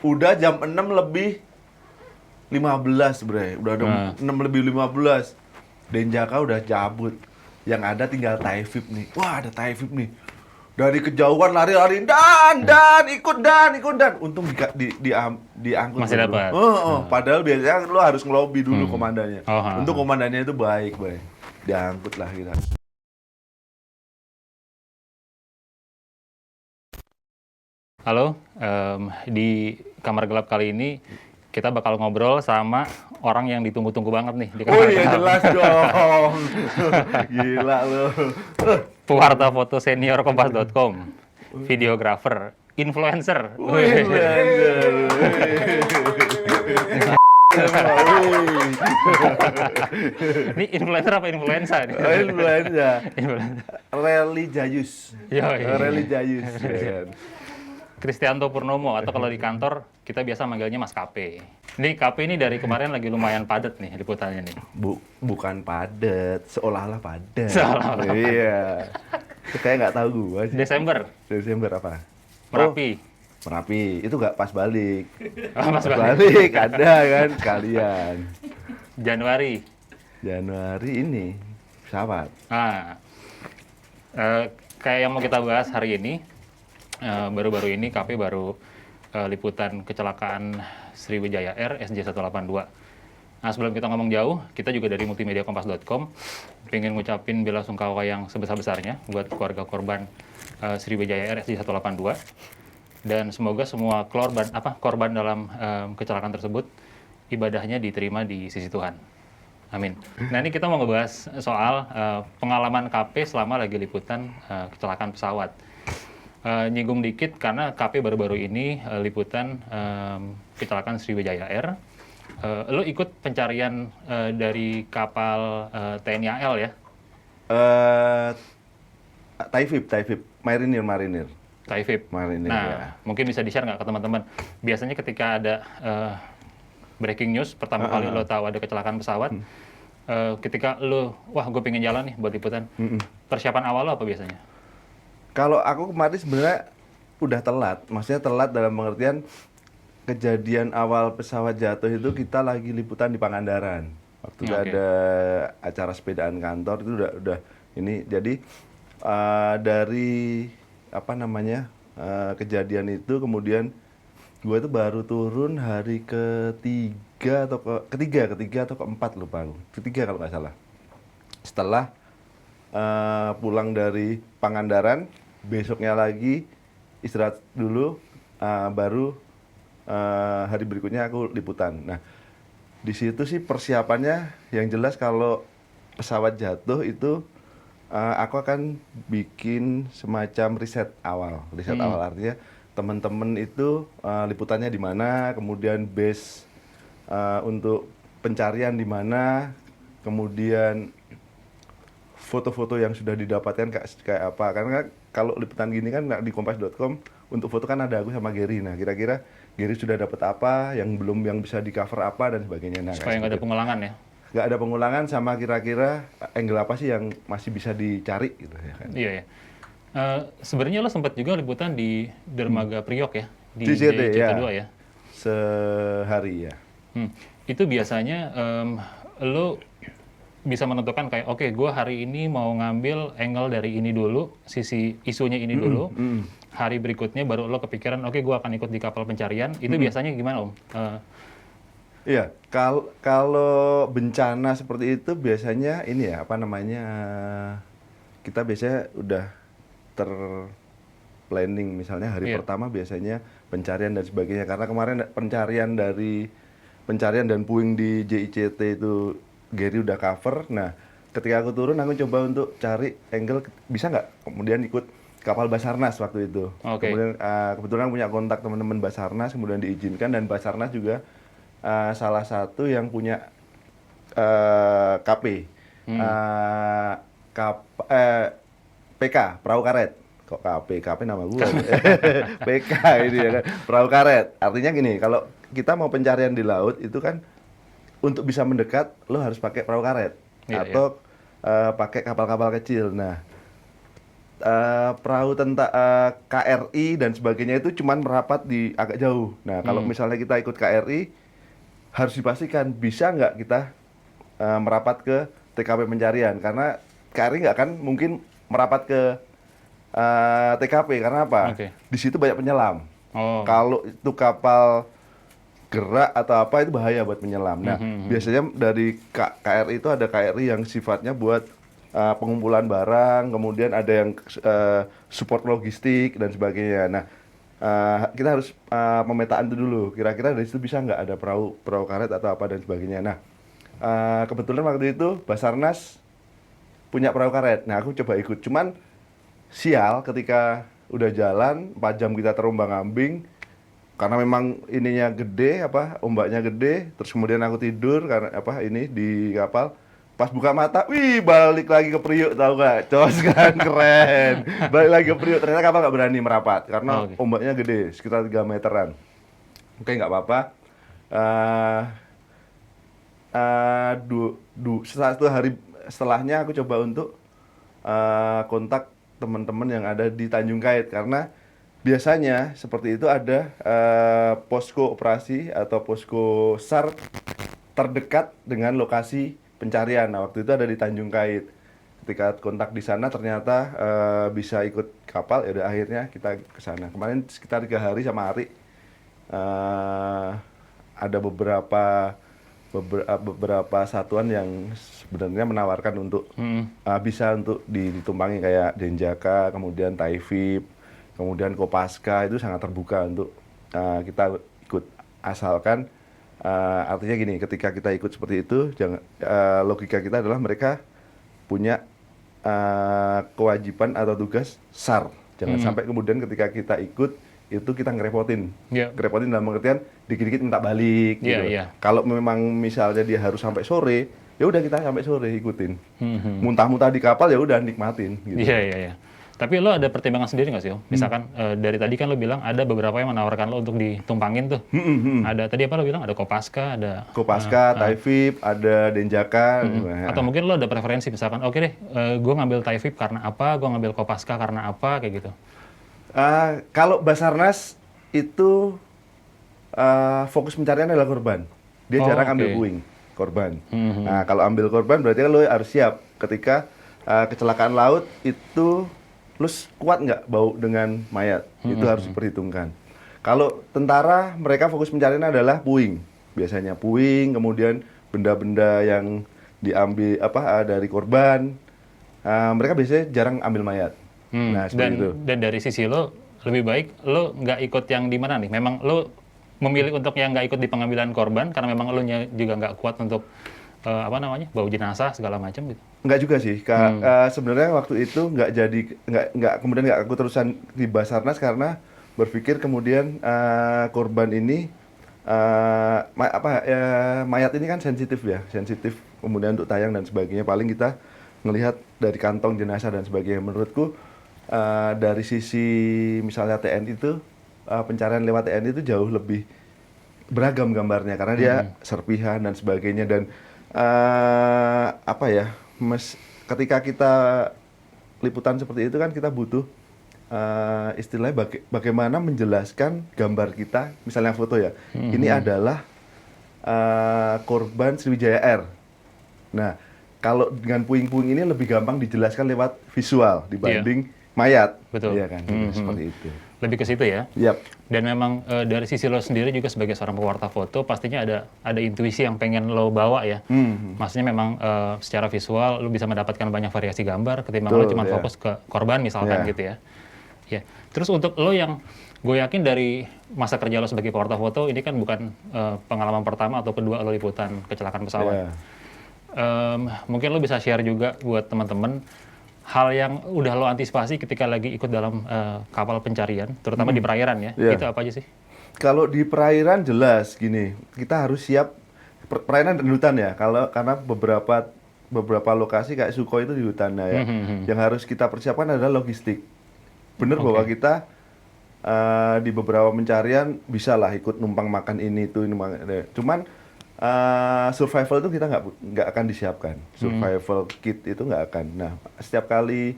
Udah jam 6:15, Bre. Udah ada 6:15. Denjaka udah cabut. Yang ada tinggal Taifib nih. Wah, ada Taifib nih. Dari kejauhan lari-lari, ikut dan. Untung diangkut Masih loh, Bro. dapat. Padahal biasanya lo harus ngelobi dulu komandannya. Oh, Untung komandannya itu baik, Bay. Diangkut lah kita. Halo, di kamar gelap kali ini kita bakal ngobrol sama orang yang ditunggu-tunggu banget nih di Oh kamar iya gelap. jelas dong. Gila lo. Pewarta foto senior kompas.com, videografer, influencer. Wih, Ini influencer apa influenza nih? influenza. Influencer. Rally Jayus. Yoi. Rally Jayus. Kan. Kristianto Purnomo atau kalau di kantor kita biasa manggilnya Mas KP. Ini KP ini dari kemarin lagi lumayan padat nih liputannya nih. Bukan padet, seolah-olah padet. Seolah-olah Iya. Kayak nggak tahu gua sih. Desember apa? Merapi. Merapi. Itu nggak pas balik. Oh, Mas Pas balik. balik ada kan kalian. Januari. Januari ini pesawat. Nah, kayak yang mau kita bahas hari ini, baru-baru ini KP baru liputan kecelakaan Sriwijaya Air SJ182. Nah, sebelum kita ngomong jauh, kita juga dari multimediakompas.com pengen ngucapin bela sungkawa yang sebesar-besarnya buat keluarga korban Sriwijaya Air SJ182. Dan semoga semua korban dalam kecelakaan tersebut ibadahnya diterima di sisi Tuhan. Amin. Nah, ini kita mau ngebahas soal pengalaman KP selama lagi liputan kecelakaan pesawat. Nyinggung dikit karena KP baru-baru ini liputan kecelakaan Sriwijaya Air. Lo ikut pencarian dari kapal TNI AL ya? Taifib, marinir. Taifib. Marinir, Nah, ya. mungkin bisa di-share nggak ke teman-teman? Biasanya ketika ada breaking news, pertama kali lo tahu ada kecelakaan pesawat, ketika lo, wah gue pengen jalan nih buat liputan, persiapan awal lo apa biasanya? Kalau aku kemarin sebenarnya udah telat, maksudnya telat dalam pengertian kejadian awal pesawat jatuh itu kita lagi liputan di Pangandaran. Waktu itu ada acara sepedaan kantor itu udah ini jadi dari apa namanya kejadian itu kemudian gue itu baru turun hari ketiga atau keempat lupa aku. Ketiga kalau nggak salah. Setelah pulang dari Pangandaran, besoknya lagi istirahat dulu, baru hari berikutnya aku liputan. Nah, di situ sih persiapannya yang jelas kalau pesawat jatuh itu aku akan bikin semacam riset awal. Riset awal artinya teman-teman itu liputannya di mana, kemudian base untuk pencarian di mana, kemudian foto-foto yang sudah didapatkan kayak apa. Karena kalau liputan gini kan di kompas.com untuk foto kan ada aku sama Gary. Nah, kira-kira Gary sudah dapat apa, yang belum yang bisa di cover apa dan sebagainya. Nah, Supaya nggak ada pengulangan ya? Nggak ada pengulangan sama kira-kira angle apa sih yang masih bisa dicari gitu ya kan. Iya ya. Sebenarnya lo sempat juga liputan di Dermaga Priok ya? Di JCT, JCT2 ya? Sehari ya. Itu biasanya lo bisa menentukan kayak, oke, gue hari ini mau ngambil angle dari ini dulu, sisi isunya ini dulu, hari berikutnya baru lo kepikiran, oke, gue akan ikut di kapal pencarian. Itu biasanya gimana, Om? Iya, kalau bencana seperti itu biasanya ini ya, apa namanya, kita biasanya udah planning misalnya hari pertama biasanya pencarian dan sebagainya. Karena kemarin pencarian dan puing di JICT itu Gary udah cover. Nah, ketika aku turun aku coba untuk cari angle bisa nggak kemudian ikut kapal Basarnas waktu itu. Kemudian kebetulan punya kontak teman-teman Basarnas, kemudian diizinkan, dan Basarnas juga salah satu yang punya KP, PK, perahu karet. Kok KP nama gue? PK ini ya kan, perahu karet. Artinya gini, kalau kita mau pencarian di laut itu kan untuk bisa mendekat lo harus pakai perahu karet atau pakai kapal-kapal kecil. Nah, perahu tentang KRI dan sebagainya itu cuman merapat di agak jauh. Nah, kalau misalnya kita ikut KRI, harus dipastikan bisa nggak kita merapat ke TKP pencarian, karena KRI nggak akan mungkin merapat ke TKP karena apa? Oke. Di situ banyak penyelam. Oh. Kalau itu kapal gerak atau apa itu bahaya buat penyelam. Nah, biasanya dari KRI itu ada KRI yang sifatnya buat pengumpulan barang, kemudian ada yang support logistik dan sebagainya. Nah, kita harus pemetaan itu dulu. Kira-kira dari situ bisa nggak ada perahu karet atau apa dan sebagainya. Nah, kebetulan waktu itu Basarnas punya perahu karet. Nah, aku coba ikut. Cuman sial ketika udah jalan 4 jam kita terombang-ambing karena memang ininya gede, ombaknya gede, terus kemudian aku tidur karena ini di kapal. Pas buka mata, wih, balik lagi ke Priuk, tahu gak? Cos kan, keren. Balik lagi ke Priuk, ternyata kapal nggak berani merapat karena ombaknya gede, sekitar 3 meteran. Oke, nggak apa-apa. Satu hari setelahnya aku coba untuk kontak teman-teman yang ada di Tanjung Kait, karena biasanya seperti itu ada posko operasi atau posko SAR terdekat dengan lokasi pencarian. Nah, waktu itu ada di Tanjung Kait. Ketika kontak di sana ternyata bisa ikut kapal, ya udah akhirnya kita ke sana. Kemarin sekitar 3 hari sama Ari ada beberapa satuan yang sebenarnya menawarkan untuk bisa untuk ditumpangi kayak Denjaka, kemudian Taifib, kemudian Kopaska, itu sangat terbuka untuk kita ikut, asalkan artinya gini, ketika kita ikut seperti itu, logika kita adalah mereka punya kewajiban atau tugas SAR. Jangan sampai kemudian ketika kita ikut itu kita ngerepotin. Ngerepotin dalam pengertian dikit-dikit minta balik gitu. Kalau memang misalnya dia harus sampai sore, ya udah kita sampai sore ikutin. Muntah-muntah di kapal ya udah nikmatin gitu. Iya. Tapi lo ada pertimbangan sendiri nggak sih, Om? Misalkan dari tadi kan lo bilang ada beberapa yang menawarkan lo untuk ditumpangin tuh. Ada tadi apa lo bilang? Ada Kopaska, ada Taifib, ada Denjaka. Atau mungkin lo ada preferensi, misalkan oke deh, gue ngambil Taifib karena apa, gue ngambil Kopaska karena apa, kayak gitu. Kalau Basarnas itu fokus pencarian adalah korban. Dia jarang ambil puing korban. Nah, kalau ambil korban berarti lo harus siap ketika kecelakaan laut itu lu kuat nggak bau dengan mayat. Itu harus diperhitungkan. Kalau tentara, mereka fokus pencarian adalah puing. Biasanya puing, kemudian benda-benda yang diambil dari korban. Mereka biasanya jarang ambil mayat. Nah, seperti itu. Dan dari sisi lo, lebih baik lo nggak ikut yang di mana nih? Memang lo memilih untuk yang nggak ikut di pengambilan korban karena memang lo juga nggak kuat untuk bau jenazah segala macam gitu. Enggak juga sih, sebenarnya waktu itu kemudian nggak aku terusan di Basarnas karena berpikir kemudian korban ini mayat ini kan sensitif, kemudian untuk tayang dan sebagainya, paling kita melihat dari kantong jenazah dan sebagainya. Menurutku dari sisi misalnya TNI itu pencarian lewat TNI itu jauh lebih beragam gambarnya karena dia serpihan dan sebagainya, dan ketika kita liputan seperti itu kan kita butuh istilahnya bagaimana menjelaskan gambar kita, misalnya foto ya, ini adalah korban Sriwijaya Air. Nah, kalau dengan puing-puing ini lebih gampang dijelaskan lewat visual dibanding mayat. Betul. Iya kan, seperti itu. Lebih ke situ ya. Yap. Dan memang dari sisi lo sendiri juga sebagai seorang pewarta foto pastinya ada intuisi yang pengen lo bawa ya. Maksudnya memang secara visual lo bisa mendapatkan banyak variasi gambar ketimbang lo cuma fokus ke korban misalkan gitu ya. Ya. Terus untuk lo yang gue yakin dari masa kerja lo sebagai pewarta foto ini kan bukan pengalaman pertama atau kedua lo liputan kecelakaan pesawat. Mungkin lo bisa share juga buat teman-teman hal yang udah lo antisipasi ketika lagi ikut dalam kapal pencarian, terutama di perairan ya. Itu apa aja sih? Kalau di perairan jelas gini, kita harus siap perairan dan hutan ya. Karena beberapa lokasi kayak Sukhoi itu di hutan ya. Yang harus kita persiapkan adalah logistik. Bener bahwa kita di beberapa pencarian bisa lah ikut numpang makan ini itu cuman survival itu kita nggak akan disiapkan. Survival kit itu nggak akan. Nah, setiap kali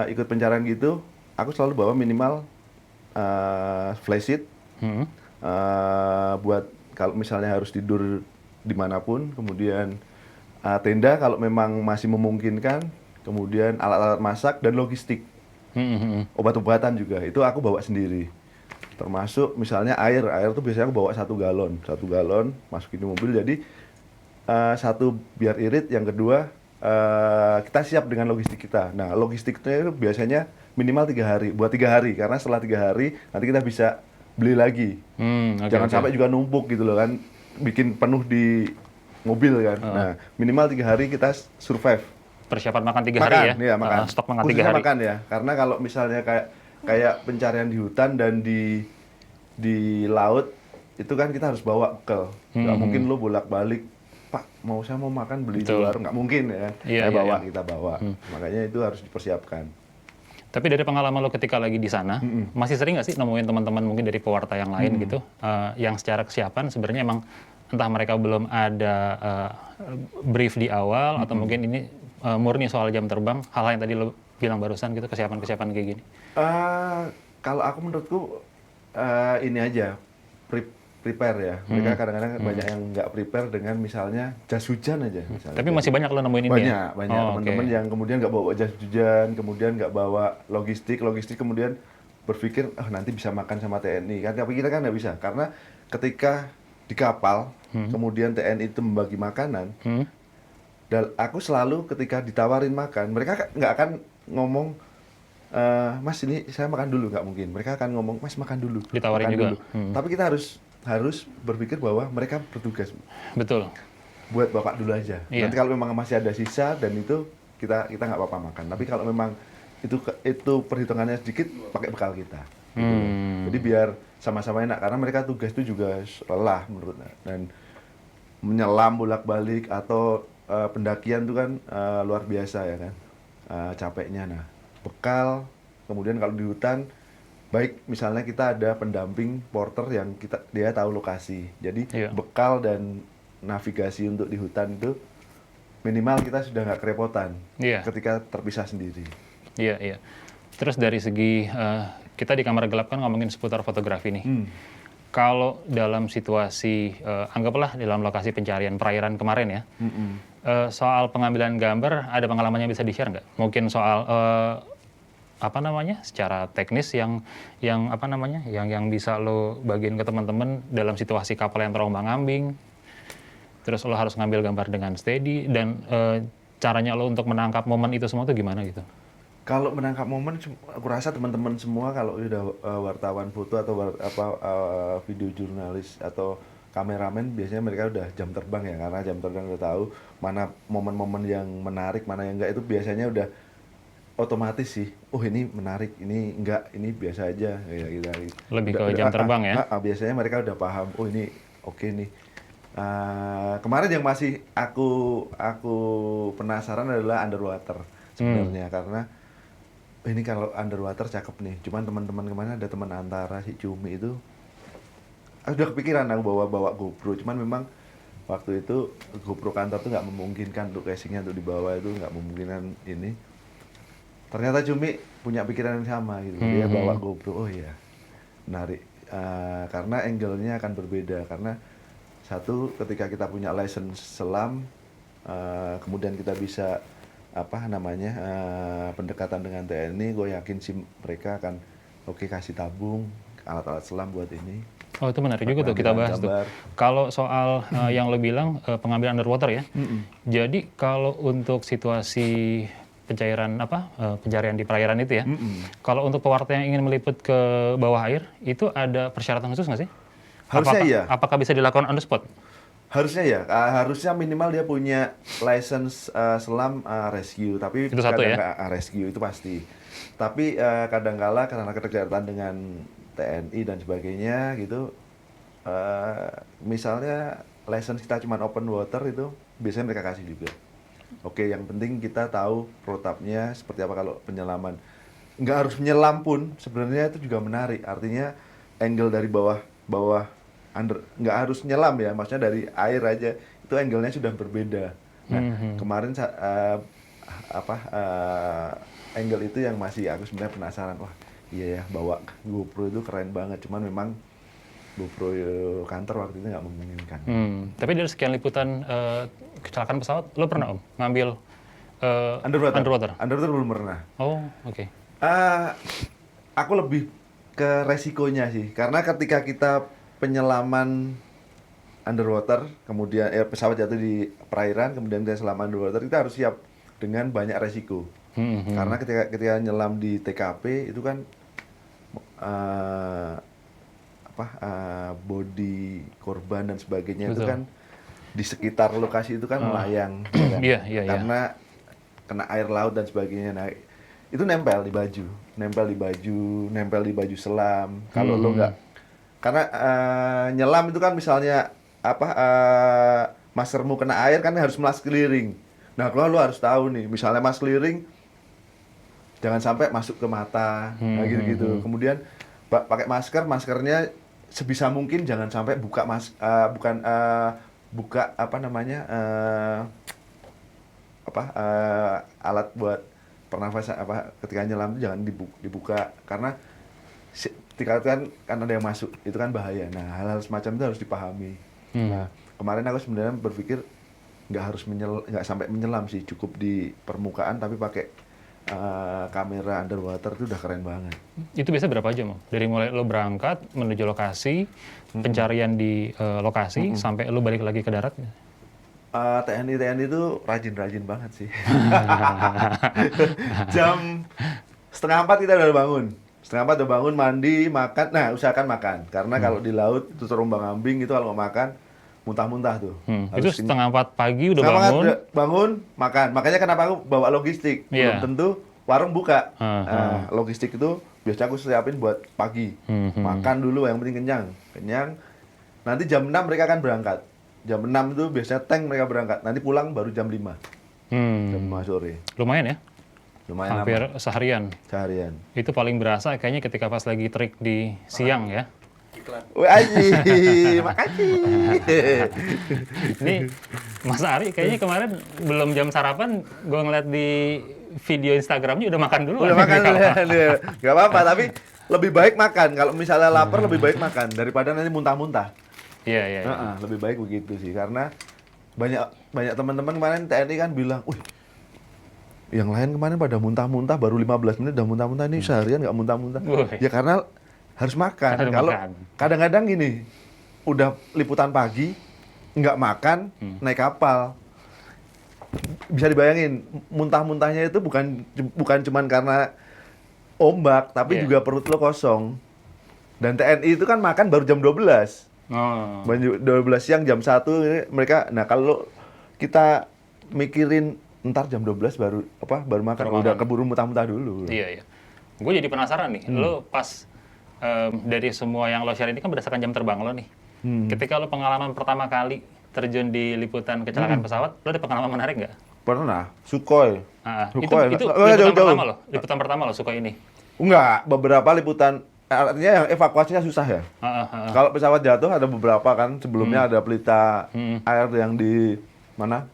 ikut pencarian gitu, aku selalu bawa minimal flysheet buat kalau misalnya harus tidur dimanapun, kemudian tenda kalau memang masih memungkinkan, kemudian alat-alat masak dan logistik, obat-obatan juga itu aku bawa sendiri. Termasuk misalnya air tuh biasanya aku bawa 1 galon masukin di mobil. Jadi satu biar irit, yang kedua kita siap dengan logistik kita. Nah logistiknya itu biasanya minimal 3 hari, buat 3 hari, karena setelah 3 hari nanti kita bisa beli lagi. Jangan sampai juga numpuk gitu loh kan, bikin penuh di mobil kan. Nah minimal 3 hari kita survive. Persiapan makan 3 hari ya? Iya, makan. Stok makan 3 Khususnya hari. makan ya, karena kalau misalnya kayak pencarian di hutan dan di laut itu kan kita harus bawa bekal. Nggak mungkin lo bolak-balik, Pak saya mau makan beli di warung, nggak mungkin ya kan. Kita bawa. Makanya itu harus dipersiapkan. Tapi dari pengalaman lo ketika lagi di sana, masih sering nggak sih nemuin teman-teman mungkin dari pewarta yang lain gitu, yang secara kesiapan sebenarnya emang entah mereka belum ada brief di awal atau mungkin ini murni soal jam terbang, hal-hal yang tadi lo bilang barusan gitu, kesiapan-kesiapan kayak gini? Kalau aku menurutku ini aja prepare ya. Mereka kadang-kadang banyak yang nggak prepare dengan misalnya jas hujan aja. Misalnya. Tapi masih banyak lo nemuin ini ya? Banyak teman-teman yang kemudian nggak bawa jas hujan, kemudian nggak bawa logistik kemudian berpikir nanti bisa makan sama TNI kan. Tapi kita kan nggak bisa, karena ketika di kapal kemudian TNI itu membagi makanan, dan aku selalu ketika ditawarin makan, mereka nggak akan ngomong Mas ini saya makan dulu, nggak mungkin. Mereka akan ngomong Mas makan dulu, ditawarin makan juga. dulu. Tapi kita harus berpikir bahwa mereka bertugas. Betul. Buat bapak dulu aja. Iya. Nanti kalau memang masih ada sisa dan itu kita nggak apa-apa makan. Tapi kalau memang itu perhitungannya sedikit, pakai bekal kita. Gitu. Jadi biar sama-sama enak, karena mereka tugas itu juga lelah menurutnya, dan menyelam bolak-balik atau pendakian itu kan luar biasa ya kan, capeknya. Nah bekal, kemudian kalau di hutan baik misalnya kita ada pendamping porter yang dia tahu lokasi, jadi bekal dan navigasi untuk di hutan itu minimal kita sudah nggak kerepotan ketika terpisah sendiri. Iya. Terus dari segi kita di kamar gelap kan ngomongin seputar fotografi nih. Kalau dalam situasi anggaplah dalam lokasi pencarian perairan kemarin ya, soal pengambilan gambar ada pengalamannya bisa di-share nggak? Mungkin soal secara teknis yang bisa lo bagiin ke teman-teman dalam situasi kapal yang terombang-ambing, terus lo harus ngambil gambar dengan steady, dan caranya lo untuk menangkap momen itu semua tuh gimana gitu? Kalau menangkap momen, aku rasa teman-teman semua kalau udah wartawan foto atau video jurnalis atau kameramen, biasanya mereka udah jam terbang ya, karena jam terbang udah tahu mana momen-momen yang menarik, mana yang enggak, itu biasanya udah otomatis sih. Ini menarik, ini enggak, ini biasa aja kayak gitu. Lebih ke jam terbang ya? Biasanya mereka udah paham, ini oke nih. Kemarin yang masih aku penasaran adalah underwater sebenarnya, karena ini kalau underwater cakep nih. Cuman teman-teman kemana ada teman Antara si Cumi itu, udah kepikiran aku bawa GoPro. Cuman memang waktu itu GoPro kantor tuh nggak memungkinkan untuk casingnya untuk dibawa, itu nggak memungkinkan ini. Ternyata Cumi punya pikiran yang sama gitu. Dia bawa GoPro. Oh iya, menarik. Karena angle-nya akan berbeda. Karena satu, ketika kita punya license selam, kemudian kita bisa pendekatan dengan TNI, gue yakin sih mereka akan kasih tabung alat-alat selam buat ini. Oh itu menarik juga tuh kita bahas tuh. Kalau soal yang lo bilang pengambilan underwater ya, jadi kalau untuk situasi pencarian di perairan itu ya, kalau untuk pewarta yang ingin meliput ke bawah air, itu ada persyaratan khusus nggak sih? Harusnya iya. Apakah bisa dilakukan on the spot? Harusnya ya, harusnya minimal dia punya license selam rescue, tapi itu satu ya? Rescue itu pasti. Tapi kadangkala karena kedekatan dengan TNI dan sebagainya gitu, misalnya license kita cuma open water, itu biasanya mereka kasih juga. Yang penting kita tahu protapnya seperti apa kalau penyelaman. Nggak harus menyelam pun sebenarnya itu juga menarik. Artinya angle dari bawah nggak harus nyelam ya, maksudnya dari air aja itu angle-nya sudah berbeda. Nah kemarin angle itu yang masih aku sebenarnya penasaran. Wah, iya ya, bawa GoPro itu keren banget. Cuman memang GoPro kantor waktu itu nggak memungkinkan. Tapi dari sekian liputan kecelakaan pesawat, lo pernah Om ngambil underwater? Underwater belum pernah. Oh, oke. Aku lebih ke resikonya sih, karena ketika kita penyelaman underwater, kemudian pesawat jatuh di perairan, kemudian kita selam underwater, kita harus siap dengan banyak resiko. Karena ketika nyelam di TKP itu kan body korban dan sebagainya. Betul. Itu kan di sekitar lokasi itu kan melayang, kan? Karena kena air laut dan sebagainya. Nah, itu nempel di baju, nempel di baju selam. Kalau lo nggak, karena nyelam itu kan misalnya maskermu kena air kan harus melas keliling. Nah, kalau lo harus tahu nih, misalnya mas keliling jangan sampai masuk ke mata, gitu-gitu. Kemudian pakai maskernya sebisa mungkin jangan sampai buka alat buat pernafasan ketika nyelam itu jangan dibuka karena ketika kan ada yang masuk itu kan bahaya. Nah, hal-hal semacam itu harus dipahami. Nah, kemarin aku sebenarnya berpikir nggak sampai menyelam sih, cukup di permukaan tapi pakai kamera underwater itu udah keren banget. Itu biasa berapa jam? Dari mulai lo berangkat menuju lokasi, pencarian di lokasi sampai lo balik lagi ke darat? TNI itu rajin banget sih. Jam 3:30 kita udah bangun. 3:30 udah bangun, mandi, makan. Nah, usahakan makan. Karena kalau di laut itu terombang-ambing itu kalau nggak makan muntah-muntah tuh. Itu 3:30 pagi udah bangun. Bangun, makan. Makanya kenapa aku bawa logistik. Belum tentu warung buka. Logistik itu biasanya aku siapin buat pagi. Makan dulu yang penting kenyang. Nanti jam 6 mereka akan berangkat. Jam 6 itu biasanya tank mereka berangkat. Nanti pulang baru jam 5. Jam 5 sore. Lumayan ya? Lumayan hampir lama. Seharian. Itu paling berasa kayaknya ketika pas lagi trik di siang ya. Makasih. Ini Mas Ari kayaknya kemarin belum jam sarapan, gue ngeliat di video Instagramnya udah makan dulu. Udah makan dulu. Gak apa-apa, tapi lebih baik makan. Kalau misalnya lapar lebih baik makan daripada nanti muntah-muntah. Iya. Lebih baik begitu sih, karena banyak teman-teman kemarin TNI kan bilang, yang lain kemarin pada muntah-muntah baru 15 menit udah muntah-muntah, ini seharian nggak muntah-muntah. Ya karena harus makan. Kalau kadang-kadang gini, udah liputan pagi, nggak makan, naik kapal. Bisa dibayangin, muntah-muntahnya itu bukan cuman karena ombak, tapi juga perut lo kosong. Dan TNI itu kan makan baru jam 12. 12 siang, jam 1 ini mereka. Nah, kalau kita mikirin ntar jam 12 baru makan, udah keburu muntah-muntah dulu. Iya. Gue jadi penasaran nih, lo pas dari semua yang lo share ini kan berdasarkan jam terbang lo nih. Ketika lo pengalaman pertama kali terjun di liputan kecelakaan pesawat, lo ada pengalaman menarik nggak? Pernah, Sukhoi. Itu liputan pertama lo Sukhoi ini? Enggak, beberapa liputan. Artinya yang evakuasinya susah ya. Kalau pesawat jatuh ada beberapa kan, sebelumnya ada pelita air yang di mana?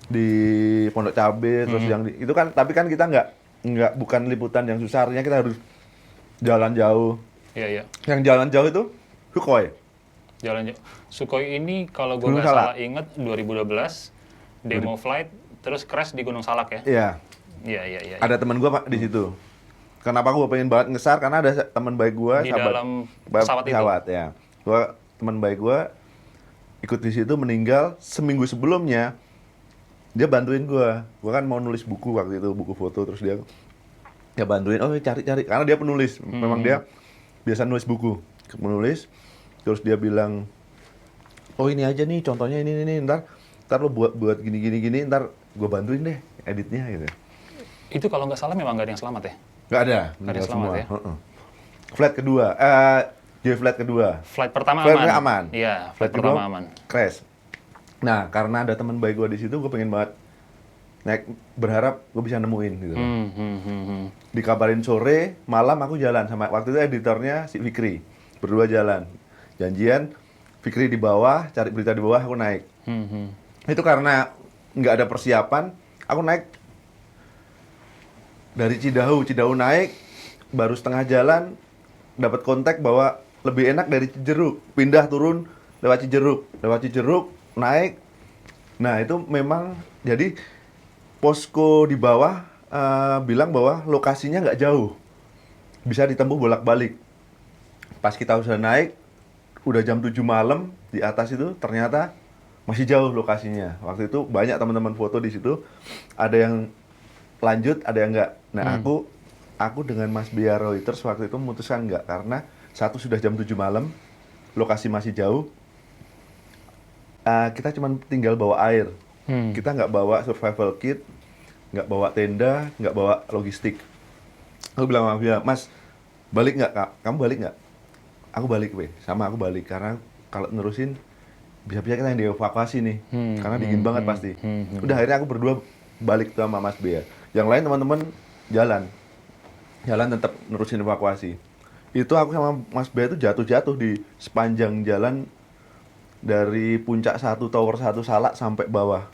Di Pondok Cabe, terus yang itu kan, tapi kan kita bukan liputan yang susah, artinya kita harus jalan jauh. Iya. Yang jalan jauh itu Sukhoi. Jalan jauh. Sukhoi ini kalau gue nggak salah inget 2012 demo flight terus crash di Gunung Salak ya. Iya. Ada teman gue di situ. Kenapa gue pengen banget ngesar? Karena ada teman baik gue di dalam pesawat ya. Teman baik gue ikut di situ, meninggal seminggu sebelumnya. Dia bantuin gue kan mau nulis buku waktu itu, buku foto, terus dia bantuin, cari karena dia penulis. Memang dia biasa nulis buku, menulis. Terus dia bilang, ini aja nih contohnya, ini ntar lo buat gini, ntar gue bantuin deh editnya gitu. Itu kalau nggak salah memang nggak ada yang selamat ya? Nggak ada yang selamat ya? Flight kedua, flight kedua. Flight pertama aman. Iya, flight pertama aman. Crash. Nah, karena ada teman baik gue di situ, gue pengen banget berharap gue bisa nemuin gitu. Dikabarin sore, malam aku jalan sama waktu itu editornya si Fikri, berdua jalan. Janjian, Fikri di bawah, cari berita di bawah, aku naik. Itu karena nggak ada persiapan, aku naik dari Cidahu naik, baru setengah jalan, dapat kontak bahwa lebih enak dari Cijeruk, pindah turun lewat Cijeruk, naik. Nah itu memang, jadi posko di bawah bilang bahwa lokasinya nggak jauh, bisa ditempuh bolak-balik. Pas kita udah naik, udah jam 7 malam, di atas itu ternyata masih jauh lokasinya. Waktu itu banyak teman-teman foto di situ, ada yang lanjut, ada yang enggak. Nah, aku dengan Mas Bia Reuters waktu itu memutuskan enggak, karena satu sudah jam 7 malam, lokasi masih jauh. Kita cuma tinggal bawa air. Kita nggak bawa survival kit, nggak bawa tenda, nggak bawa logistik. Aku bilang sama Bia, Mas, balik nggak, Kak? Kamu balik nggak? Aku balik, sama aku balik, karena kalau nerusin bisa-bisa kita yang dievakuasi nih, karena dingin banget pasti. Udah akhirnya aku berdua balik sama Mas Bea. Yang lain teman-teman jalan tetap nerusin evakuasi. Itu aku sama Mas Bea itu jatuh-jatuh di sepanjang jalan dari puncak tower 1 Salak sampai bawah.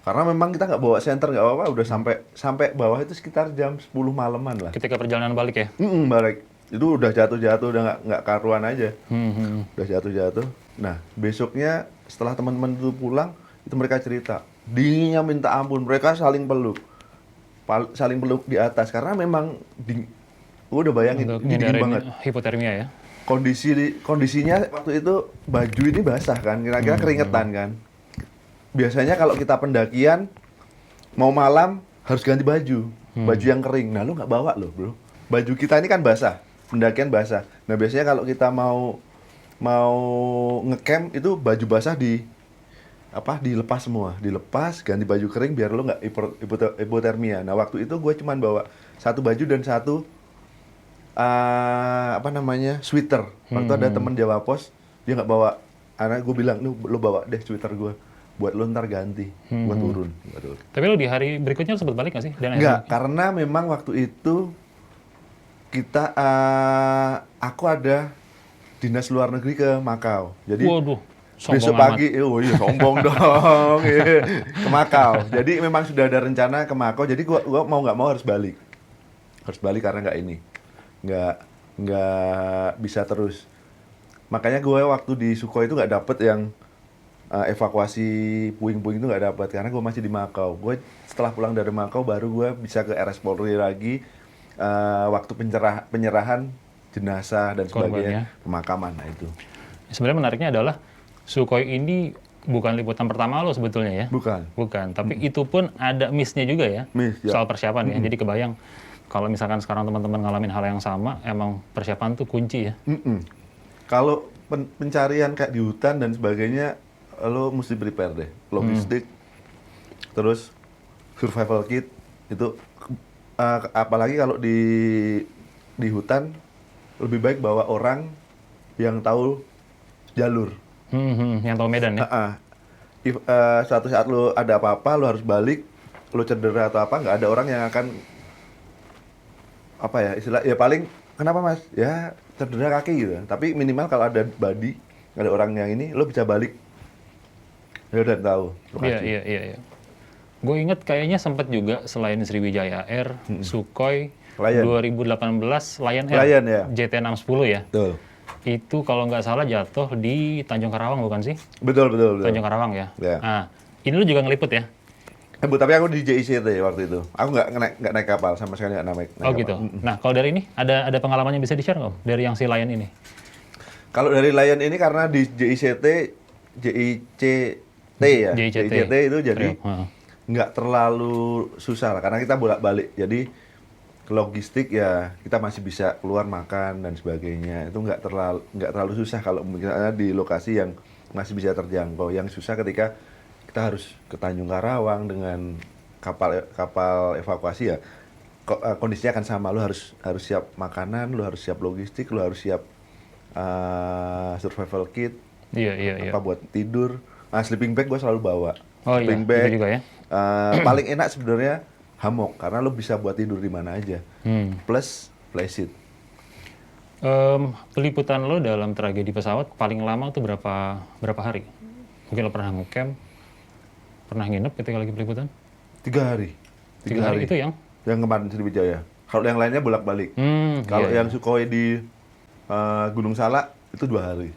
Karena memang kita nggak bawa senter, nggak apa-apa, udah sampai bawah itu sekitar jam 10 malaman lah. Ketika perjalanan balik ya? Balik. Itu udah jatuh-jatuh, udah nggak karuan aja. Udah jatuh-jatuh. Nah, besoknya setelah teman-teman itu pulang, itu mereka cerita, dinginnya minta ampun, mereka saling peluk di atas, karena memang udah bayangin, ini dingin banget. Hipotermia ya? Kondisinya waktu itu baju ini basah kan, kira-kira keringetan kan. Biasanya kalau kita pendakian, mau malam harus ganti baju yang kering. Nah, lu nggak bawa loh, bro. Baju kita ini kan basah, pendakian basah. Nah, biasanya kalau kita mau ngecamp itu baju basah dilepas semua, ganti baju kering biar lo nggak hipotermia. Nah waktu itu gue cuman bawa satu baju dan satu sweater. Waktu ada temen Jawa Pos, dia nggak bawa, karena gue bilang lo bawa deh sweater gue, buat lo ntar ganti, gue turun. Tapi lo di hari berikutnya sempat balik nggak sih? Nggak, karena memang waktu itu aku ada dinas luar negeri ke Makau. Jadi waduh, besok pagi, sombong dong, ke Makau. Jadi memang sudah ada rencana ke Makau. Jadi gua mau nggak mau harus balik karena nggak bisa terus. Makanya gue waktu di Sukhoi itu nggak dapet yang evakuasi puing-puing itu nggak dapet, karena gue masih di Makau. Gue setelah pulang dari Makau baru gue bisa ke RS Polri lagi, waktu penyerahan jenazah dan sebagainya, pemakaman. Nah itu. Sebenarnya menariknya adalah Sukhoi ini bukan liputan pertama lo sebetulnya ya? Bukan. Tapi itu pun ada miss-nya juga ya? Soal persiapan ya. Jadi kebayang kalau misalkan sekarang teman-teman ngalamin hal yang sama, emang persiapan tuh kunci ya? Kalau pencarian kayak di hutan dan sebagainya, lo mesti prepare deh. Logistik, terus survival kit, itu apalagi kalau di hutan, lebih baik bawa orang yang tahu jalur. Yang tahu medan ya? Suatu saat lo ada apa-apa, lo harus balik, lo cedera atau apa, nggak ada orang yang akan, ya paling, kenapa mas? Ya cedera kaki gitu. Tapi minimal kalau ada body, ada orang yang ini, lo bisa balik. Ya udah tahu lokasi. Iya. Gue inget kayaknya sempat juga selain Sriwijaya Air, Sukhoi, Lion. 2018 Lion Air, Lion, ya. JT610 ya. Betul. Itu kalau nggak salah jatuh di Tanjung Karawang bukan sih? Betul. Tanjung Karawang ya. Ya. Nah, ini lu juga ngeliput ya? Tapi aku di JICT waktu itu. Aku nggak naik kapal, sama sekali nggak naik kapal. Gitu. Nah, kalau dari ini ada pengalaman yang bisa di-share nggak dari yang si Lion ini? Kalau dari Lion ini karena di JICT ya. JICT itu jadi nggak terlalu susah lah, karena kita bolak-balik. Jadi logistik ya kita masih bisa keluar makan dan sebagainya, itu nggak terlalu susah kalau misalnya di lokasi yang masih bisa terjangkau. Yang susah ketika kita harus ke Tanjung Karawang dengan kapal evakuasi ya, kondisinya akan sama. Lu harus siap makanan, lu harus siap logistik, lu harus siap survival kit, apa buat tidur. Nah, sleeping bag gue selalu bawa. Sleeping bag juga ya. Paling enak sebenarnya hammock, karena lo bisa buat tidur di mana aja. Plus playseat. Peliputan lo dalam tragedi pesawat paling lama tuh berapa hari? Mungkin lo pernah ngecamp, pernah nginep ketika lagi peliputan? 3 hari. 3 hari itu yang Yang kemarin Sriwijaya. Kalau yang lainnya bolak-balik. Kalau iya, yang Sukhoi di Gunung Salak itu 2 hari.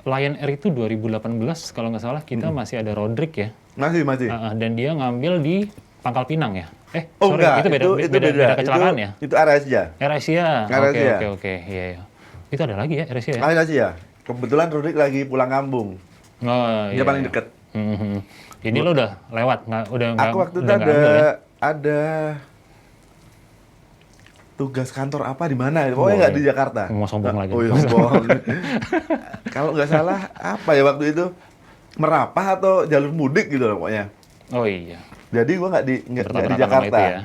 Lion Air itu 2018 kalau nggak salah kita masih ada Rodrick ya. Masih. Dan dia ngambil di Pangkal Pinang ya. Oh Sorry, enggak, itu beda kecelakaan ya. Itu AirAsia. AirAsia. AirAsia. Oke. Iya, iya. Itu ada lagi ya AirAsia ya. AirAsia. Kebetulan Rodrik lagi pulang kampung. Oh, Dia iya, paling iya. deket. Ini lo udah lewat, udah nggak Aku waktu itu udah nggak ambil ya? ada tugas kantor apa di mana? Pokoknya nggak di Jakarta. Mau sombong lagi. Oh iya, sombong. Kalau nggak salah apa ya waktu itu Merapah atau jalur mudik gitu loh pokoknya. Oh iya. Jadi gua nggak di Bertabrakan sama Jakarta. itu ya.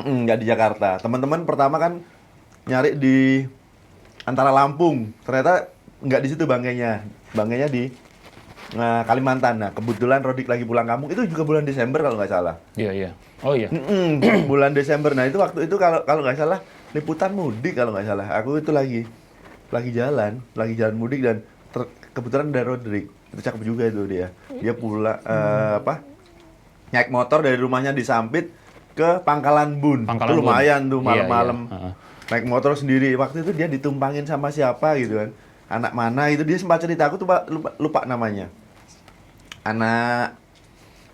Nggak di Jakarta. Teman-teman pertama kan nyari di antara Lampung. Ternyata nggak di situ bangkainya. Bangkainya di Kalimantan. Nah, kebetulan Rodik lagi pulang kampung. Itu juga bulan Desember kalau nggak salah. Iya. Oh iya. Bulan Desember. Nah, itu waktu itu kalau nggak salah liputan mudik kalau nggak salah. Aku itu lagi jalan mudik dan kebetulan ada Rodrik. Itu cakep juga itu dia. Dia pulang naik motor dari rumahnya di Sampit ke Pangkalan Bun. Itu lumayan tuh malam-malam. Iya. Naik motor sendiri. Waktu itu dia ditumpangin sama siapa gitu kan. Anak mana itu dia sempat cerita, aku tuh lupa namanya. Anak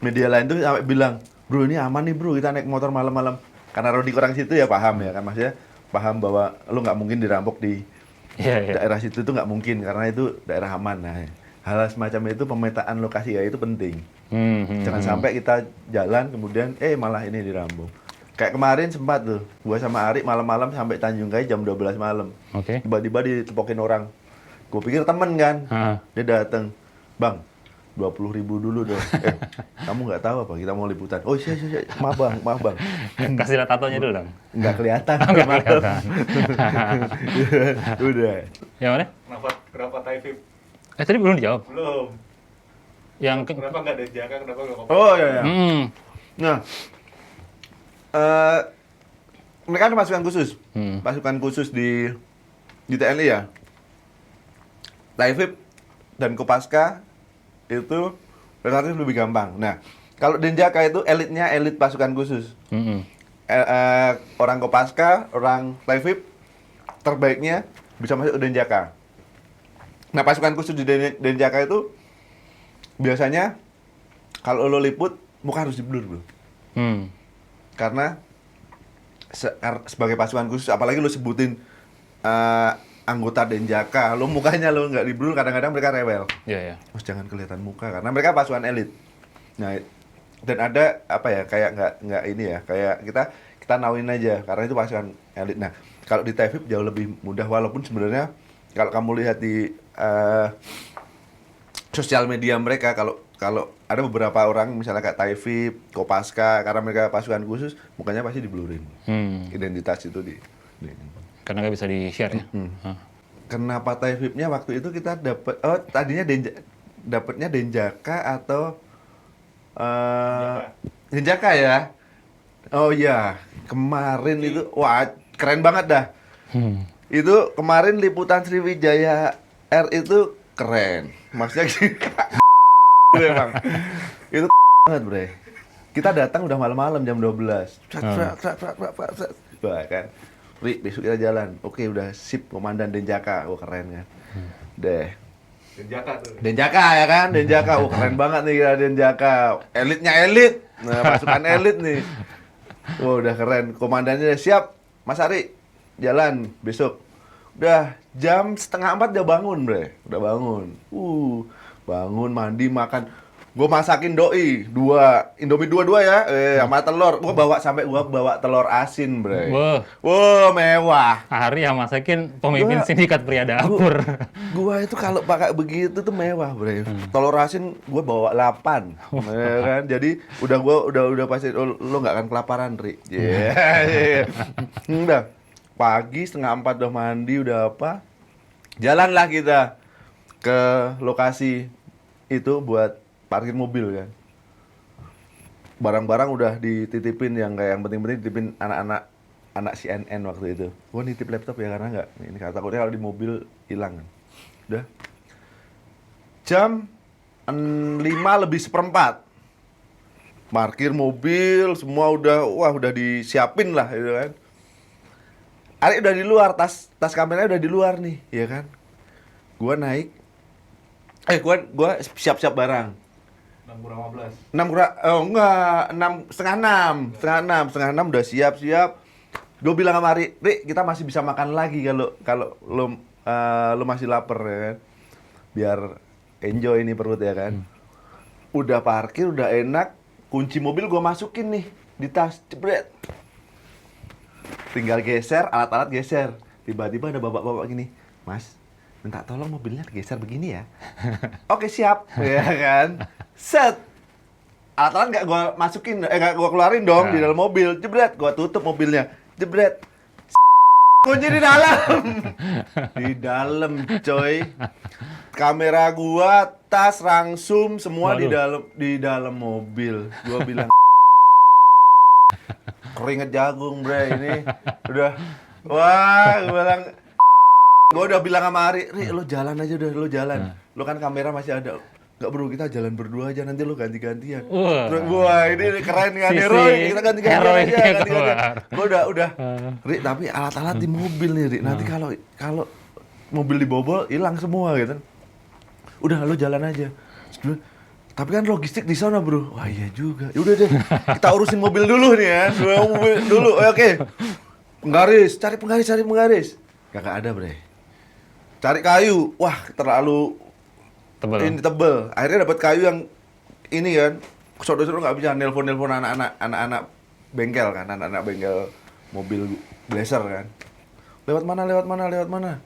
media lain tuh sampai bilang, "Bro, ini aman nih, Bro, kita naik motor malam-malam." Karena Rodik orang situ ya paham ya kan, maksudnya paham bahwa lu nggak mungkin dirampok di daerah situ tuh nggak mungkin karena itu daerah aman. Nah, hal semacam itu pemetaan lokasi ya itu penting. Jangan sampai kita jalan kemudian malah ini dirampok. Kayak kemarin sempat tuh, gua sama Ari malam-malam sampai Tanjung Kai jam 12 malam. Oke. Tiba-tiba ditepokin orang. Gue pikir temen kan. Dia datang, "Bang, 20.000 dulu dong." Kamu nggak tahu apa? Kita mau liputan. Oh iya. Maaf bang. Kasih lihat tatonya dulu dong. Nggak kelihatan. Nggak kelihatan. Udah. Yang mana? Kenapa Taifib? Tadi belum dijawab. Belum. Kenapa nggak ada Jaka? Kenapa nggak Kopas? Oh iya. Nah, mereka ada pasukan khusus di TNI ya. Taifib dan Kopaska itu relatif lebih gampang. Nah, kalau Denjaka itu elitnya elit pasukan khusus. Orang Kopaska, orang Taifib terbaiknya bisa masuk Denjaka. Nah, pasukan khusus di Denjaka itu biasanya kalau lo liput muka harus diblur, Bro. Karena sebagai pasukan khusus, apalagi lo sebutin anggota Denjaka, lo mukanya lo nggak di-blur, kadang-kadang mereka rewel. Iya. Mas jangan kelihatan muka karena mereka pasukan elit. Nah, dan ada apa ya kayak nggak ini ya, kayak kita nauin aja karena itu pasukan elit. Nah, kalau di Taifib jauh lebih mudah walaupun sebenarnya kalau kamu lihat di sosial media mereka kalau ada beberapa orang misalnya kayak Taifib, Kopaska karena mereka pasukan khusus, mukanya pasti di-blurin. Identitas itu di Karena nggak bisa di-share ya? Kenapa Taifibnya waktu itu kita dapat tadinya dapatnya Denjaka atau Denjaka ya? Oh iya, kemarin itu wah keren banget dah. Itu kemarin liputan Sriwijaya Air itu keren. Maksudnya memang itu banget, Bre. Kita datang udah malam-malam jam 12. Wah, kan. Ri, besok kita jalan. Oke, udah sip komandan Denjaka. Wah, keren kan. Deh. Denjaka tuh. Denjaka ya kan? Denjaka. Wah, keren banget nih kita Denjaka. Elitnya elit. Nah, pasukan elit nih. Wah, udah keren. Komandannya udah siap. Mas Ari, jalan besok. Udah jam 3:30 udah bangun, Bre. Udah bangun. Bangun, mandi, makan. Gue masakin doi, Indomie dua ya, sama telur. Gue bawa telur asin, Bre. Wow, mewah. Hari yang masakin pemimpin sindikat pria dapur. Gua itu kalau pakai begitu tuh mewah, Bre. Telur asin gue bawa 8. Ya kan? Jadi udah pasti lo nggak akan kelaparan, Ri. Udah. Pagi 3:30 udah mandi, udah apa? Jalanlah kita ke lokasi itu buat parkir mobil kan. Barang-barang udah dititipin yang penting-penting dititipin anak CNN waktu itu. Gua nitip laptop ya karena nggak ini takutnya kalau di mobil hilang kan. Udah. Jam 5 lebih seperempat. parkir mobil, semua udah disiapin lah gitu kan. Ari udah di luar, tas kameranya udah di luar nih, ya kan. Gua naik, gua siap-siap barang. 6:15. 6 kurang, oh enggak, 6, setengah 6 udah siap-siap. Gue bilang sama Ari, kita masih bisa makan lagi kalau lo masih lapar ya kan. Biar enjoy ini perut ya kan. Udah parkir, udah enak, kunci mobil gue masukin nih di tas, jebret. Tinggal geser, alat-alat geser. Tiba-tiba ada bapak-bapak gini, Mas, minta tolong mobilnya geser begini ya. Oke siap, ya kan. Set, alat-alat nggak gue masukin, nggak gue keluarin dong di dalam mobil, jebret. Gue tutup mobilnya, jebret. Kunci di dalam coy. Kamera gua, tas, rangsum semua di dalam mobil. Gua bilang keringet jagung, bre, ini udah. Wah, gua udah bilang sama Ari, lo jalan aja udah, lo jalan. Lo kan kamera masih ada. Nggak bro, kita jalan berdua aja, nanti lo ganti-gantian. Terus, wah ini keren kan, heroik, kita ganti-gantian aja, ganti-gantian. Gua udah. Ri, tapi alat-alat di mobil nih, Ri. Nanti kalau mobil dibobol, hilang semua gitu. Udah, lo jalan aja. Tapi kan logistik di sana, bro. Wah iya juga. Yaudah deh, kita urusin mobil dulu nih ya. Mobil dulu, oke. Cari penggaris. Gak ada, bre. Cari kayu, wah terlalu tebel. Akhirnya dapat kayu yang ini kan. Saudara-saudara nggak bisa nelpon anak-anak bengkel kan, anak-anak bengkel mobil Blazer kan. Lewat mana?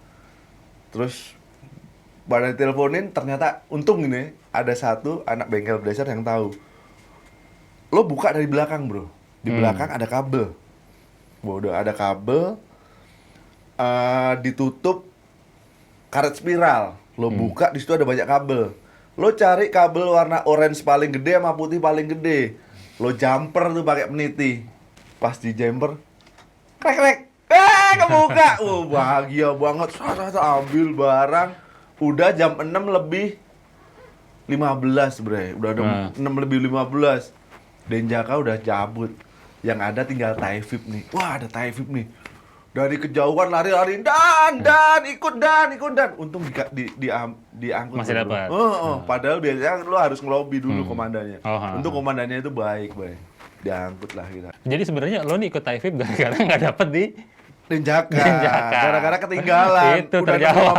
Terus pada diteleponin, ternyata untung ini ada satu anak bengkel Blazer yang tahu. Lo buka dari belakang, bro. Di belakang ada kabel. Udah ada kabel, ditutup karet spiral. Lo buka, di situ ada banyak kabel. Lo cari kabel warna orange paling gede sama putih paling gede. Lo jumper tuh pakai peniti. Pas di jumper, krek. Kebuka. Bahagia banget. Ambil barang. Udah jam 6 lebih 15, bre. Udah ada 6 lebih 15. Denjaka udah cabut. Yang ada tinggal Taifib nih. Wah, ada Taifib nih. Dari kejauhan lari-lari, ikut dan. Untung diangkut. Masih dapat. Padahal biasanya lo harus ngelobi dulu komandannya. Untuk komandannya itu baik. Diangkut lah kita. Jadi sebenarnya lo nih ikut Taifib gara-gara nggak dapet di Denjaka. Gara-gara ketinggalan. Itu udah terjawab.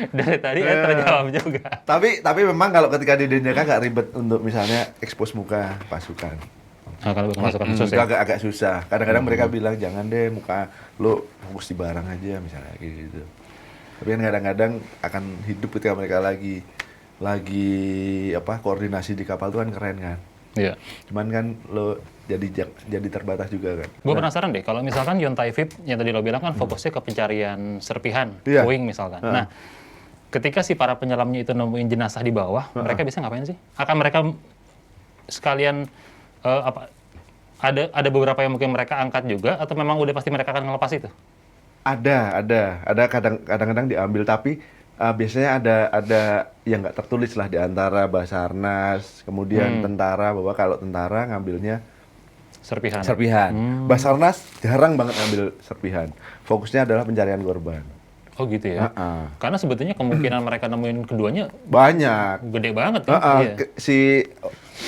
15. Dari tadi kan terjawab juga. Tapi memang kalau ketika di Denjaka nggak ribet untuk misalnya ekspos muka pasukan. Nah, kalau pasukan khusus ya? Agak susah. Kadang-kadang mereka bilang jangan deh muka lo fokus di barang aja misalnya gitu. Tapi kan kadang-kadang akan hidup ketika mereka lagi koordinasi di kapal itu kan keren kan. Iya. Cuman kan lo jadi terbatas juga kan. Gue penasaran deh, kalau misalkan Yon Taifib yang tadi lo bilang kan fokusnya ke pencarian serpihan, Iya. puing misalkan. Nah, ketika si para penyelamnya itu nemuin jenazah di bawah, mereka bisa ngapain sih? Akan mereka sekalian ada beberapa yang mungkin mereka angkat juga, atau memang udah pasti mereka akan ngelepas itu? Ada kadang-kadang diambil, tapi biasanya ada yang nggak tertulis lah di antara Basarnas, kemudian tentara, bahwa kalau tentara ngambilnya Serpihan. Basarnas jarang banget ngambil serpihan. Fokusnya adalah pencarian korban. Oh gitu ya? Karena sebetulnya kemungkinan mereka nemuin keduanya banyak. gede banget kan? Iya. Si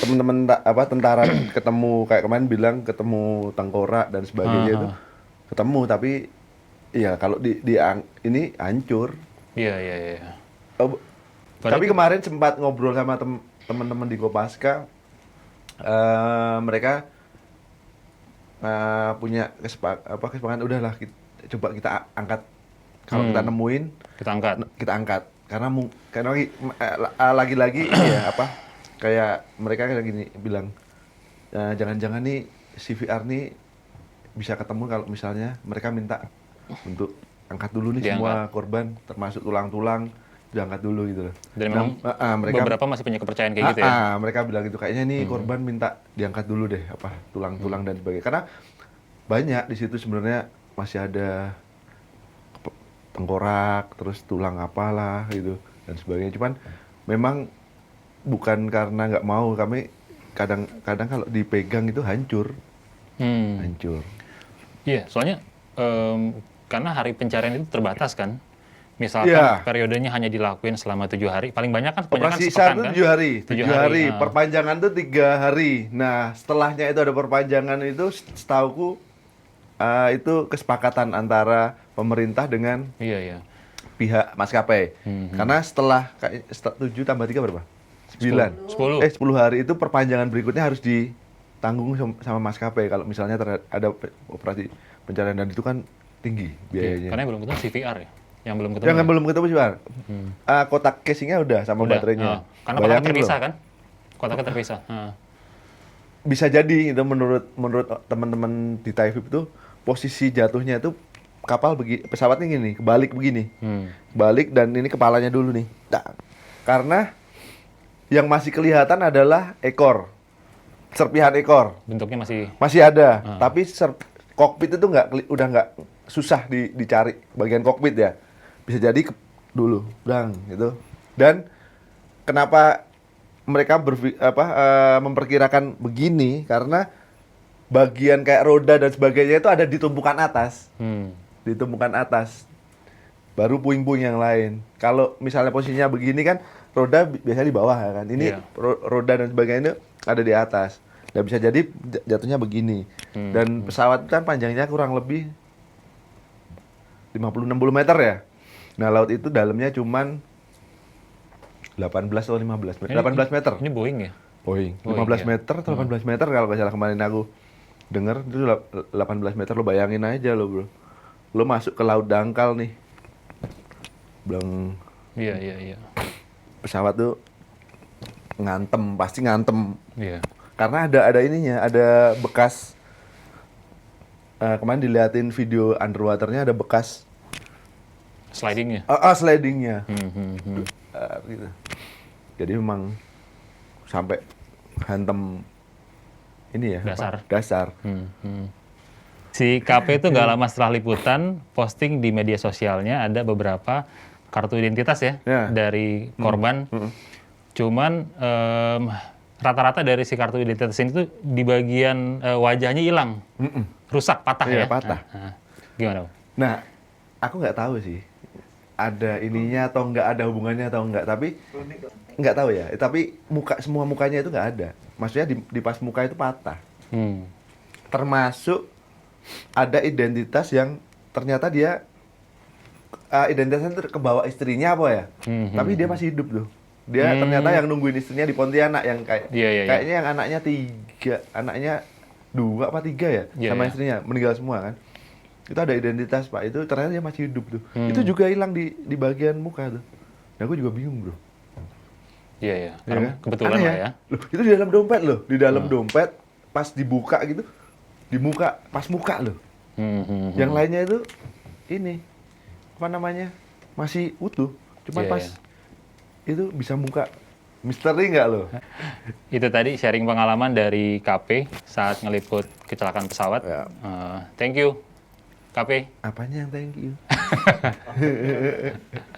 teman-teman tentara ketemu, kayak kemarin bilang ketemu tengkorak dan sebagainya itu ketemu, tapi ya kalau ini hancur. Iya. Tapi kemarin sempat ngobrol sama teman-teman di Kopaska, mereka punya kesepakatan, udahlah coba kita angkat. Kalau kita nemuin, kita angkat. Karena lagi-lagi ya kayak mereka kayak gini bilang, jangan-jangan nih CVR nih bisa ketemu kalau misalnya mereka minta untuk angkat dulu nih semua korban, termasuk tulang-tulang, diangkat dulu gitu loh. Dan memang beberapa masih punya kepercayaan kayak gitu ya? Mereka bilang gitu, kayaknya nih korban minta diangkat dulu deh, tulang-tulang dan sebagainya. Karena banyak di situ sebenarnya masih ada tengkorak, terus tulang apalah gitu dan sebagainya. Cuman memang bukan karena nggak mau, kami kadang-kadang kalau dipegang itu hancur. Hancur. Iya, soalnya karena hari pencarian itu terbatas kan. Misalkan Iya. periodenya hanya dilakuin selama 7 hari, paling banyak kan kebanyakan Operasi sepekan SAR itu kan? 7 hari. 7 7 hari. ah. Perpanjangan itu 3 hari. Nah, setelahnya itu ada perpanjangan itu setauku itu kesepakatan antara pemerintah dengan Iya, iya. pihak maskapai. Karena setelah 7 tambah 3 berapa? 9. 10. 10 hari itu perpanjangan berikutnya harus ditanggung sama maskapai kalau misalnya ada operasi pencarian, dan itu kan tinggi biayanya. Karena yang belum ketemu CVR ya? Yang belum ketemu. Yang belum ketemu sih, Bang. Kotak casingnya udah sama Udah, baterainya. karena kotaknya Bayangin terpisah loh. kan? Kotaknya terpisah. Bisa jadi itu menurut teman-teman di Taifib itu posisi jatuhnya itu pesawatnya gini, kebalik begini. Balik, dan ini kepalanya dulu nih. Tak. Karena yang masih kelihatan adalah ekor. Serpihan ekor. Bentuknya Masih ada, tapi kokpit itu udah nggak susah dicari bagian kokpit ya. Bisa jadi dulu, gitu. Dan kenapa mereka memperkirakan begini? Karena bagian kayak roda dan sebagainya itu ada di tumpukan atas. Di tumpukan atas. Baru puing-puing yang lain. Kalau misalnya posisinya begini kan, roda biasanya di bawah kan. Ini Iya. roda dan sebagainya ada di atas. Dan bisa jadi jatuhnya begini. Dan pesawat kan panjangnya kurang lebih 50-60 meter ya. Nah, laut itu dalamnya cuman 18 atau 15 meter. 18 meter. Ini Boeing ya? Boeing. Boeing, 15 ya. meter atau 18 meter kalau nggak salah, kemarin aku denger itu 18 meter. Lo bayangin aja lo, bro. Lo masuk ke laut dangkal nih. Bilang Iya, iya, iya. pesawat tuh pasti ngantem. Iya. Karena ada ininya, ada bekas kemarin diliatin video underwaternya, ada bekas Slidingnya. slidingnya. Hmm. Gitu. Jadi memang sampai hantem ini ya, dasar. Si KP itu nggak lama setelah liputan posting di media sosialnya ada beberapa kartu identitas ya, Ya. dari korban. Cuman rata-rata dari si kartu identitas ini tuh di bagian wajahnya hilang, rusak, patah Iya, ya. patah. Gimana, Bang? Nah, aku nggak tahu sih ada ininya atau nggak ada hubungannya atau nggak, tapi nggak tahu ya. Tapi semua mukanya itu nggak ada. Maksudnya di pas muka itu patah. Termasuk ada identitas yang ternyata dia identitasnya itu kebawa istrinya apa ya. Tapi dia masih hidup tuh. Dia ternyata yang nungguin istrinya di Pontianak, yang kayaknya yang anaknya 3, anaknya 2 apa 3 ya, sama istrinya meninggal semua kan. Itu ada identitas, Pak. Itu ternyata dia masih hidup tuh. Itu juga hilang di bagian muka tuh. Nah, aku juga bingung, bro. Iya, iya. Ya kan? Kebetulan Aneh lah ya. Loh, itu di dalam dompet loh. Di dalam dompet, pas dibuka gitu, di muka, pas muka loh. Yang lainnya itu ini, apa namanya, masih utuh. Cuma Iya, pas iya. itu bisa muka. Misteri nggak loh? Itu tadi sharing pengalaman dari KP saat ngeliput kecelakaan pesawat. Ya. Thank you, KP. Apanya yang thank you?